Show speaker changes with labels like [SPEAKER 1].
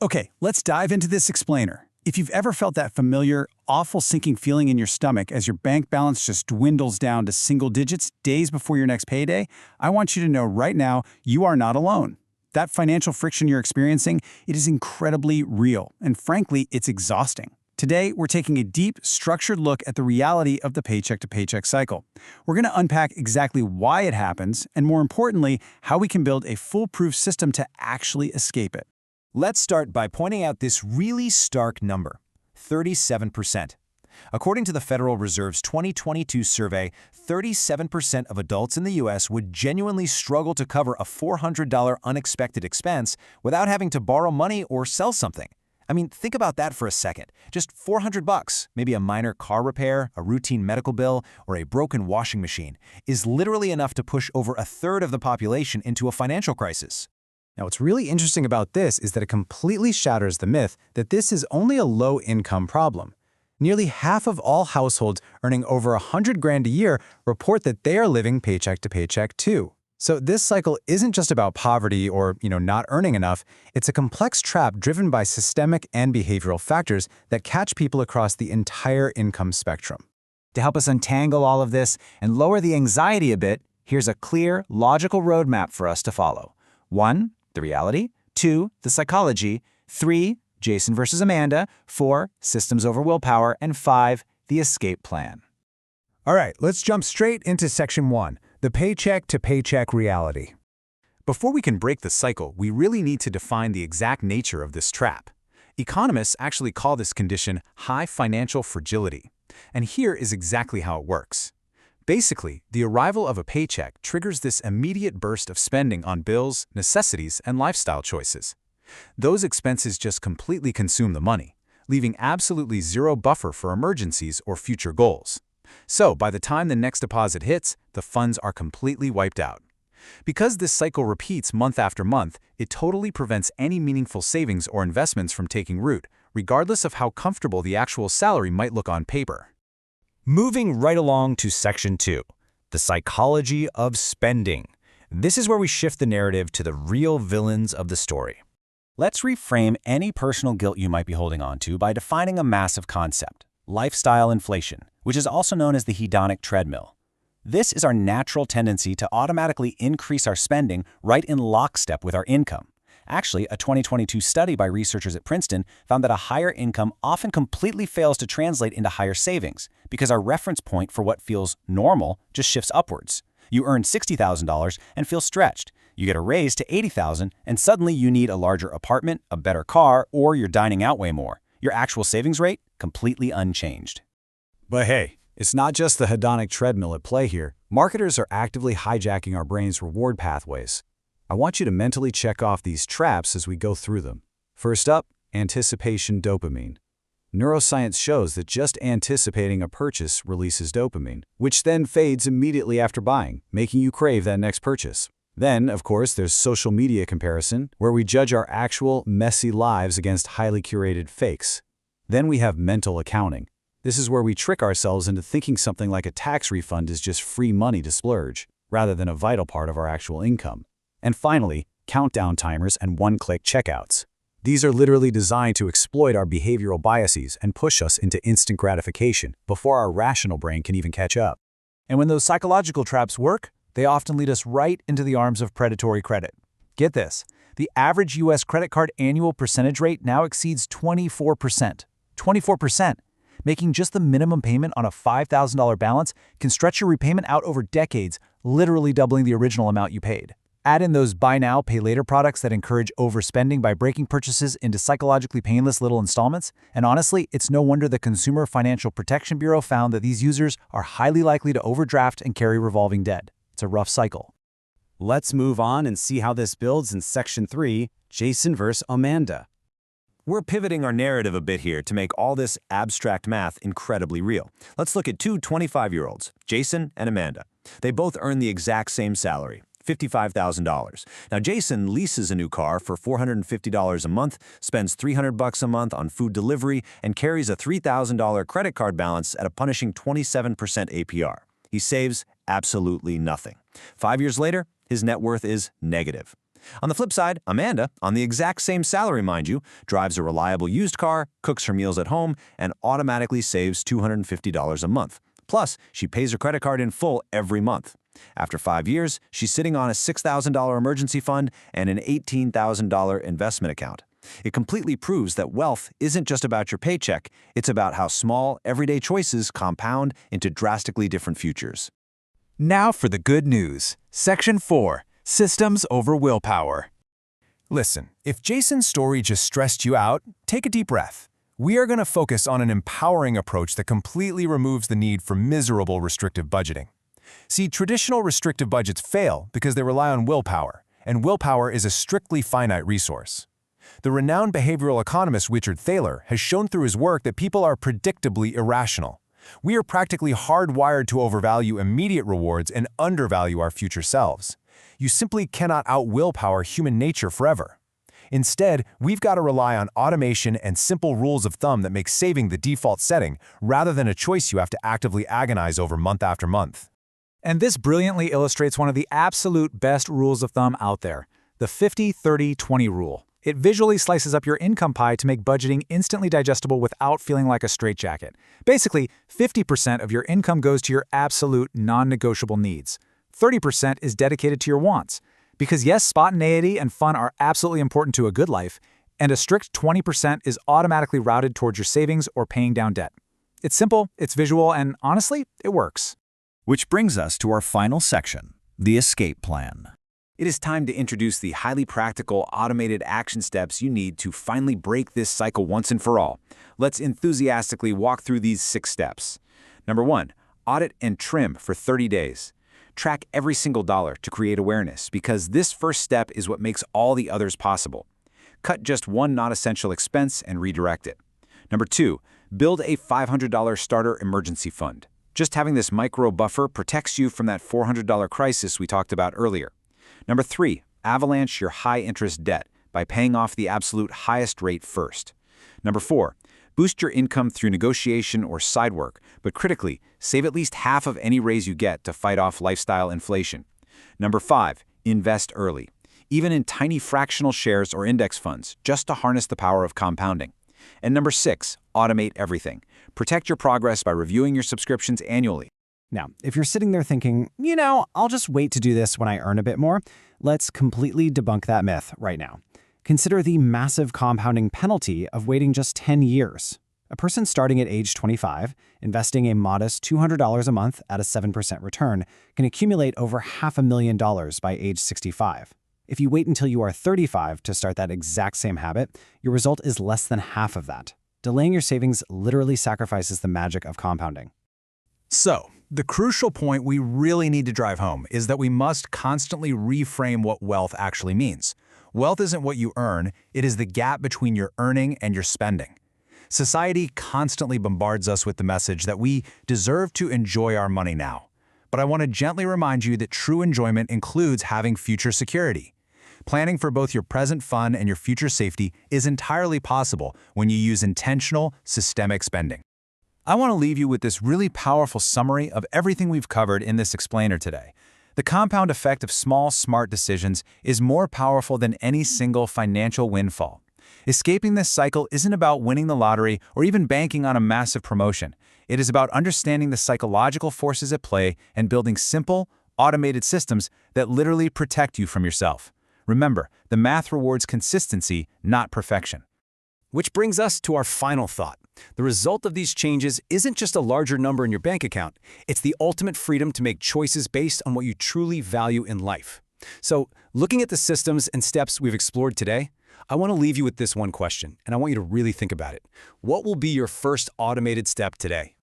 [SPEAKER 1] Okay, let's dive into this explainer. If you've ever felt that familiar, awful sinking feeling in your stomach as your bank balance just dwindles down to single digits days before your next payday, I want you to know right now you are not alone. That financial friction you're experiencing, it is incredibly real, and frankly, it's exhausting. Today, we're taking a deep, structured look at the reality of the paycheck-to-paycheck cycle. We're going to unpack exactly why it happens, and more importantly, how we can build a foolproof system to actually escape it.
[SPEAKER 2] Let's start by pointing out this really stark number, 37%. According to the Federal Reserve's 2022 survey, 37% of adults in the U.S. would genuinely struggle to cover a $400 unexpected expense without having to borrow money or sell something. I mean, think about that for a second. Just $400, maybe a minor car repair, a routine medical bill, or a broken washing machine, is literally enough to push over a third of the population into a financial crisis.
[SPEAKER 3] Now, what's really interesting about this is that it completely shatters the myth that this is only a low-income problem. Nearly half of all households earning over 100 grand a year report that they are living paycheck to paycheck too. So this cycle isn't just about poverty or, not earning enough. It's a complex trap driven by systemic and behavioral factors that catch people across the entire income spectrum.
[SPEAKER 4] To help us untangle all of this and lower the anxiety a bit, here's a clear, logical roadmap for us to follow. 1. The reality. 2. The psychology. 3. Jason versus Amanda. 4. Systems over willpower. And 5. The escape plan.
[SPEAKER 5] All right, let's jump straight into Section 1, the paycheck-to-paycheck reality.
[SPEAKER 3] Before we can break the cycle, we really need to define the exact nature of this trap. Economists actually call this condition high financial fragility. And here is exactly how it works. Basically, the arrival of a paycheck triggers this immediate burst of spending on bills, necessities, and lifestyle choices. Those expenses just completely consume the money, leaving absolutely zero buffer for emergencies or future goals. So, by the time the next deposit hits, the funds are completely wiped out. Because this cycle repeats month after month, it totally prevents any meaningful savings or investments from taking root, regardless of how comfortable the actual salary might look on paper.
[SPEAKER 2] Moving right along to Section 2, the psychology of spending. This is where we shift the narrative to the real villains of the story.
[SPEAKER 4] Let's reframe any personal guilt you might be holding on to by defining a massive concept: lifestyle inflation, which is also known as the hedonic treadmill. This is our natural tendency to automatically increase our spending right in lockstep with our income. Actually, a 2022 study by researchers at Princeton found that a higher income often completely fails to translate into higher savings because our reference point for what feels normal just shifts upwards. You earn $60,000 and feel stretched. You get a raise to $80,000 and suddenly you need a larger apartment, a better car, or you're dining out way more. Your actual savings rate completely unchanged.
[SPEAKER 3] But hey, it's not just the hedonic treadmill at play here. Marketers are actively hijacking our brain's reward pathways. I want you to mentally check off these traps as we go through them. First up, anticipation dopamine. Neuroscience shows that just anticipating a purchase releases dopamine, which then fades immediately after buying, making you crave that next purchase. Then, of course, there's social media comparison, where we judge our actual, messy lives against highly curated fakes. Then we have mental accounting. This is where we trick ourselves into thinking something like a tax refund is just free money to splurge, rather than a vital part of our actual income. And finally, countdown timers and one-click checkouts. These are literally designed to exploit our behavioral biases and push us into instant gratification before our rational brain can even catch up.
[SPEAKER 6] And when those psychological traps work, they often lead us right into the arms of predatory credit. Get this, the average U.S. credit card annual percentage rate now exceeds 24%. 24%! Making just the minimum payment on a $5,000 balance can stretch your repayment out over decades, literally doubling the original amount you paid. Add in those buy now, pay later products that encourage overspending by breaking purchases into psychologically painless little installments, and honestly, it's no wonder the Consumer Financial Protection Bureau found that these users are highly likely to overdraft and carry revolving debt. It's a rough cycle.
[SPEAKER 4] Let's move on and see how this builds in Section 3, Jason versus Amanda.
[SPEAKER 2] We're pivoting our narrative a bit here to make all this abstract math incredibly real. Let's look at two 25-year-olds, Jason and Amanda. They both earn the exact same salary, $55,000. Now, Jason leases a new car for $450 a month, spends $300 a month on food delivery, and carries a $3,000 credit card balance at a punishing 27% APR. He saves absolutely nothing. 5 years later, his net worth is negative. On the flip side, Amanda, on the exact same salary mind you, drives a reliable used car, cooks her meals at home, and automatically saves $250 a month. Plus, she pays her credit card in full every month. After 5 years, she's sitting on a $6,000 emergency fund and an $18,000 investment account. It completely proves that wealth isn't just about your paycheck, it's about how small, everyday choices compound into drastically different futures.
[SPEAKER 6] Now for the good news. Section 4. Systems over willpower. Listen, if Jason's story just stressed you out, take a deep breath. We are going to focus on an empowering approach that completely removes the need for miserable restrictive budgeting. See, traditional restrictive budgets fail because they rely on willpower, and willpower is a strictly finite resource. The renowned behavioral economist Richard Thaler has shown through his work that people are predictably irrational. We are practically hardwired to overvalue immediate rewards and undervalue our future selves. You simply cannot out-willpower human nature forever. Instead, we've got to rely on automation and simple rules of thumb that make saving the default setting rather than a choice you have to actively agonize over month after month.
[SPEAKER 5] And this brilliantly illustrates one of the absolute best rules of thumb out there, the 50-30-20 rule. It visually slices up your income pie to make budgeting instantly digestible without feeling like a straitjacket. Basically, 50% of your income goes to your absolute non-negotiable needs. 30% is dedicated to your wants. Because yes, spontaneity and fun are absolutely important to a good life, and a strict 20% is automatically routed towards your savings or paying down debt. It's simple, it's visual, and honestly, it works.
[SPEAKER 3] Which brings us to our final section, the escape plan. It is time to introduce the highly practical, automated action steps you need to finally break this cycle once and for all. Let's enthusiastically walk through these 6 steps. Number 1, audit and trim for 30 days. Track every single dollar to create awareness, because this first step is what makes all the others possible. Cut just one non-essential expense and redirect it. Number 2, build a $500 starter emergency fund. Just having this micro buffer protects you from that $400 crisis we talked about earlier. Number 3, avalanche your high-interest debt by paying off the absolute highest rate first. Number 4, boost your income through negotiation or side work, but critically, save at least half of any raise you get to fight off lifestyle inflation. Number 5, invest early, even in tiny fractional shares or index funds, just to harness the power of compounding. And number 6, automate everything. Protect your progress by reviewing your subscriptions annually.
[SPEAKER 4] Now, if you're sitting there thinking, I'll just wait to do this when I earn a bit more, let's completely debunk that myth right now. Consider the massive compounding penalty of waiting just 10 years. A person starting at age 25, investing a modest $200 a month at a 7% return, can accumulate over $500,000 by age 65. If you wait until you are 35 to start that exact same habit, your result is less than half of that. Delaying your savings literally sacrifices the magic of compounding.
[SPEAKER 5] So, the crucial point we really need to drive home is that we must constantly reframe what wealth actually means. Wealth isn't what you earn, it is the gap between your earning and your spending. Society constantly bombards us with the message that we deserve to enjoy our money now. But I want to gently remind you that true enjoyment includes having future security. Planning for both your present fun and your future safety is entirely possible when you use intentional, systemic spending. I want to leave you with this really powerful summary of everything we've covered in this explainer today. The compound effect of small, smart decisions is more powerful than any single financial windfall. Escaping this cycle isn't about winning the lottery or even banking on a massive promotion. It is about understanding the psychological forces at play and building simple, automated systems that literally protect you from yourself. Remember, the math rewards consistency, not perfection. Which brings us to our final thought. The result of these changes isn't just a larger number in your bank account, it's the ultimate freedom to make choices based on what you truly value in life. So, looking at the systems and steps we've explored today, I want to leave you with this one question, and I want you to really think about it. What will be your first automated step today?